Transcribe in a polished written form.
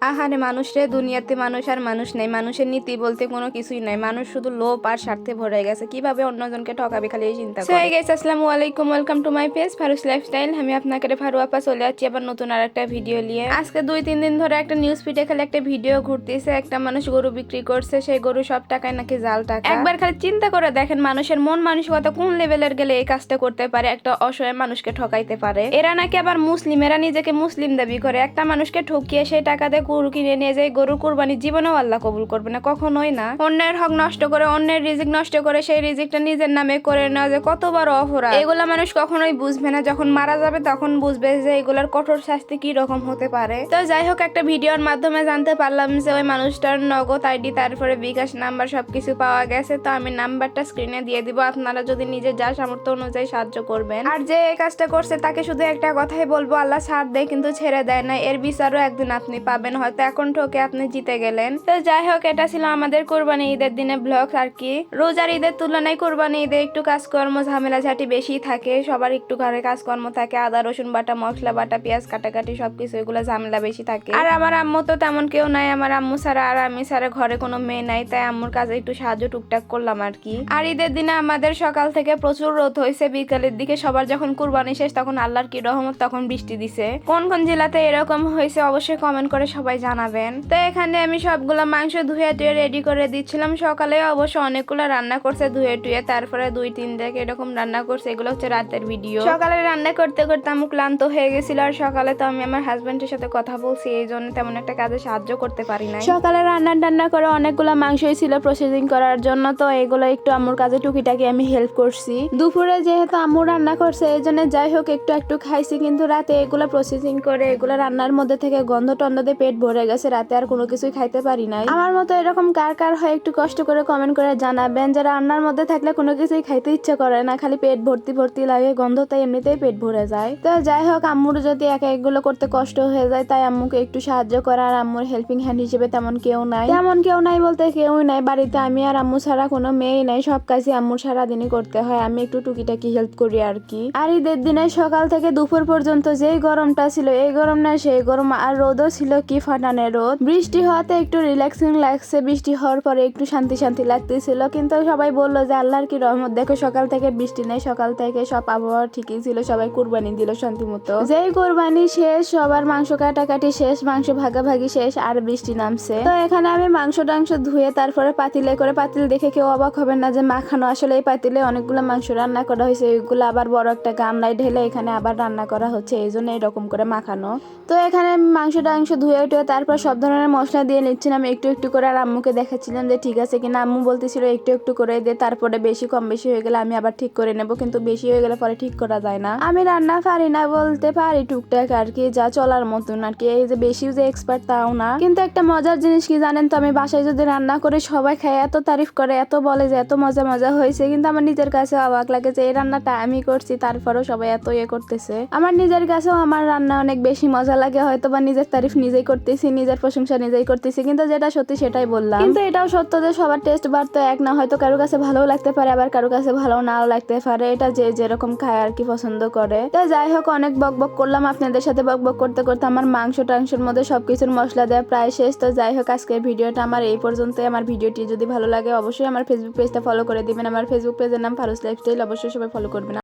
আহারে মানুষ রে, দুনিয়াতে মানুষ আর মানুষ নেই। মানুষের নীতি বলতে কোনো কিছুই নাই। মানুষ শুধু লোভ আর স্বার্থে ভরে গেছে। কিভাবে অন্যজনকে ঠকাবে খালি এই চিন্তা করে। সো গাইস, আসসালামু আলাইকুম, welcome to my page Faru's lifestyle. আমি আপনাকে ফারু আপা চলে যাচ্ছি আবার নতুন আর একটা ভিডিও নিয়ে। আজকে 2-3 দিন ধরে একটা নিউজ ফিডে খালি একটা ভিডিও ঘুরতেছে। একটা মানুষ গরু বিক্রি করছে, সেই গরু সব টাকায় নাকি জাল টাকা। একবার খালি চিন্তা করে দেখেন মানুষের মন মানসিকতা কোন লেভেলের গেলে এই কাজটা করতে পারে, একটা অসহায় মানুষকে ঠকাইতে পারে। এরা নাকি আবার মুসলিম, এরা নিজেকে মুসলিম দাবি করে। একটা মানুষকে ঠকিয়ে সেই টাকা দিয়ে গরু কিনে নিয়ে যায়। গরুর কুরবানি জীবনেও আল্লাহ কবুল করবে না, কখনোই না। অন্যের হক নষ্ট করে, অন্যের রিজিক নষ্ট করে সেই রিজিকটা নিজের নামে করে নেওয়া যে কত বড় অপরাধ, এগুলা মানুষ কখনোই বুঝবে না। যখন মারা যাবে তখন বুঝবে যে এগুলার কঠোর শাস্তি কি রকম হতে পারে। তো যাই হোক, একটা ভিডিওর মাধ্যমে জানতে পারলাম যে ওই মানুষটার নগদ আইডি, তারপরে বিকাশ নাম্বার সবকিছু পাওয়া গেছে। তো আমি নাম্বারটা স্ক্রিনে দিয়ে দিব, আপনারা যদি নিজের যা সামর্থ্য অনুযায়ী সাহায্য করবেন। আর যে এই কাজটা করছে তাকে শুধু একটা কথাই বলবো, আল্লাহ ছাড় দেয় কিন্তু ছেড়ে দেয় না। এর বিচারও একদিন আপনি পাবেন, হয়তো এখন ঠকে আপনি জিতে গেলেন। তো যাই হোক, এটা ছিল আমাদের কোরবানি ঈদের দিনে ব্লগ আর কি। রোজার ঈদের তুলনায় কোরবানি ঈদে একটু কাজকর্ম ঝামেলা ঝাঁটি বেশি থাকে। সবার একটু ঘরে কাজকর্ম থাকে, আদা রসুন বাটা, মশলা বাটা, পেঁয়াজ কাটাকাটি সবকিছু, এগুলো ঝামেলা বেশি থাকে। আর আমার আম্মু তো তেমন কেউ নাই, আমার আম্মু ছাড়া আর আমি ছাড়া ঘরে কোনো মেয়ে নাই, তাই আম্মুর কাজে একটু সাহায্য টুকটাক করলাম আর কি। আর ঈদের দিনে আমাদের সকাল থেকে প্রচুর রোদ হয়েছে, বিকালের দিকে সবার যখন কুরবানি শেষ তখন আল্লাহর কি রহমত, তখন বৃষ্টি দিছে। কোন কোন জেলাতে এরকম হয়েছে অবশ্যই কমেন্ট করে সবাই জানাবেন। তো এখানে আমি সবগুলো মাংস ধুয়ে টুয়ে রেডি করে দিচ্ছিলাম। সকালে অবশ্য অনেকগুলো রান্না করছে ধুয়ে টুয়ে, তারপরে 2-3 দেখে এরকম রান্না করছে। এগুলো হচ্ছে রাতের ভিডিও। সকালে রান্না করতে করতে আমি ক্লান্ত হয়ে গেছিল। আর সকালে তো আমি আমার হাজবেন্ডের সাথে কথা বলছি, এই জন্য তেমন একটা কাজে সাহায্য করতে পারি না। সকালে রান্না করে অনেকগুলো মাংসই ছিল প্রসেসিং করার জন্য, তো এগুলো একটু আম্মুর কাজে টুকিটাকি আমি হেল্প করছি। দুপুরে যেহেতু আম্মু রান্না করছে এই জন্য যাই হোক একটু একটু খাইছি, কিন্তু রাতে এগুলো প্রসেসিং করে এগুলো রান্নার মধ্যে থেকে গন্ধ টন্ধ দিয়ে পেট ভরে গেছে। রাতে আর কোনো কিছুই খাইতে পারি নাই। আমার মতো এরকম কার কার হয় একটু কষ্ট করে কমেন্ট করে জানাবেন, যারা রান্নার মধ্যে থাকলে কোনো কিছুই খাইতে ইচ্ছে করে না, খালি পেট ভর্তি ভর্তি লাগে গন্ধ, তাই এমনিতেই পেট ভরে যায়। তো যাই হোক, আম্মুর যদি একা এগুলো করতে কষ্ট হয়ে যায় তাই আম্মুকে একটু সাহায্য করা। আর আম্মুর হেল্পিং হ্যান্ড হিসেবে তেমন কেউ নাই বলতে কেউই নাই বাড়িতে। আমি আর আম্মু ছাড়া কোনো মেয়েই নাই, সব কাজই আম্মুর সারাদিনই করতে হয়, আমি একটু টুকিটাকি হেল্প করি আর কি। আর ঈদের দিনে সকাল থেকে দুপুর পর্যন্ত যেই গরমটা ছিল, এই গরম না সেই গরম। আর রোদও ছিল কি ফাটানে রোদ। বৃষ্টি হওয়াতে একটু রিল্যাক্সিং লাগছে, বৃষ্টি হওয়ার পরে একটু শান্তি শান্তি লাগতেছিল। কিন্তু সবাই বললো যে আল্লাহর কি রহমত, দেখো সকাল থেকে বৃষ্টি নেই, সকাল থেকে সব আবহাওয়া ঠিকই ছিল, সবাই কুরবানি দিল শান্তি মতো। যেই কুরবানি শেষ, সবার মাংস কাটাকাটি শেষ, মাংস ভাগাভাগি শেষ, আর বৃষ্টি নামছে। তো এখানে আমি মাংস টাংস ধুয়ে তারপরে পাতিলে করে, পাতিল দেখে কেউ অবাক হবেন না যে মাখানো, আসলে এই পাতিলে অনেকগুলো মাংস রান্না করা হয়েছে, এগুলো আবার বড় একটা গামলায় ঢেলে এখানে আবার রান্না করা হচ্ছে, এই জন্য এরকম করে মাখানো। তো এখানে আমি মাংস টাংস ধুয়ে উঠে তারপর সব ধরনের মশলা দিয়ে নিচ্ছিলাম একটু একটু করে। আর আম্মুকে দেখাচ্ছিলাম যে ঠিক আছে কিনা। আম্মু বলতেছিল একটু একটু করে দিয়ে, তারপরে বেশি কম বেশি হয়ে গেলে আমি আবার ঠিক করে নেব, কিন্তু বেশি হয়ে গেলে পরে ঠিক করা যায় না। আমি রান্না পারি না বলতে পারি টুকটাক আর কি, যা চলার মতন আর কি, এই যে বেশি যে এক্সপার্ট তাও না। কিন্তু একটা মজার জিনিস কি জানেন তো, আমি বাসায় যদি রান্না করে সবাই খায় এত তারিফ করে, এত বলে যে এত মজা মজা হয়েছে, কিন্তু আমার নিজের কাছে অবাক লাগে যে এই রান্নাটা আমি করছি তারপরেও সবাই এত করতেছে। আমার নিজের কাছেও আমার রান্না অনেক বেশি মজা লাগে, হয়তো বা নিজের তারিফ নিজেই করতেছি, নিজের প্রশংসা নিজেই করতেছি, কিন্তু যেটা সত্যি সেটাই বললাম। কিন্তু এটাও সত্য যে সবার টেস্ট বার তো এক না, হয়তো কারো কাছে ভালো লাগতে পারে, আবার কারো কাছে ভালো নাও লাগতে পারে, এটা যে যেরকম খায় আর কি পছন্দ করে। তো যাই হোক, অনেক বকবক করলাম আপনাদের সাথে, বকবক করতে করতে আমার মাংস টাংসের মধ্যে সবকিছুর মশলা দেওয়া প্রায় শেষ। তো যাই হোক, আজকের ভিডিওটা আমার এই পর্যন্তই। আমার ভিডিওটি যদি ভালো লাগে অবশ্যই আমার ফেসবুক পেজটা ফলো করে দিবেন। আমার ফেসবুক পেজের নাম ফারুস লাইফস্টাইল, অবশ্যই সবাই ফলো করবেন।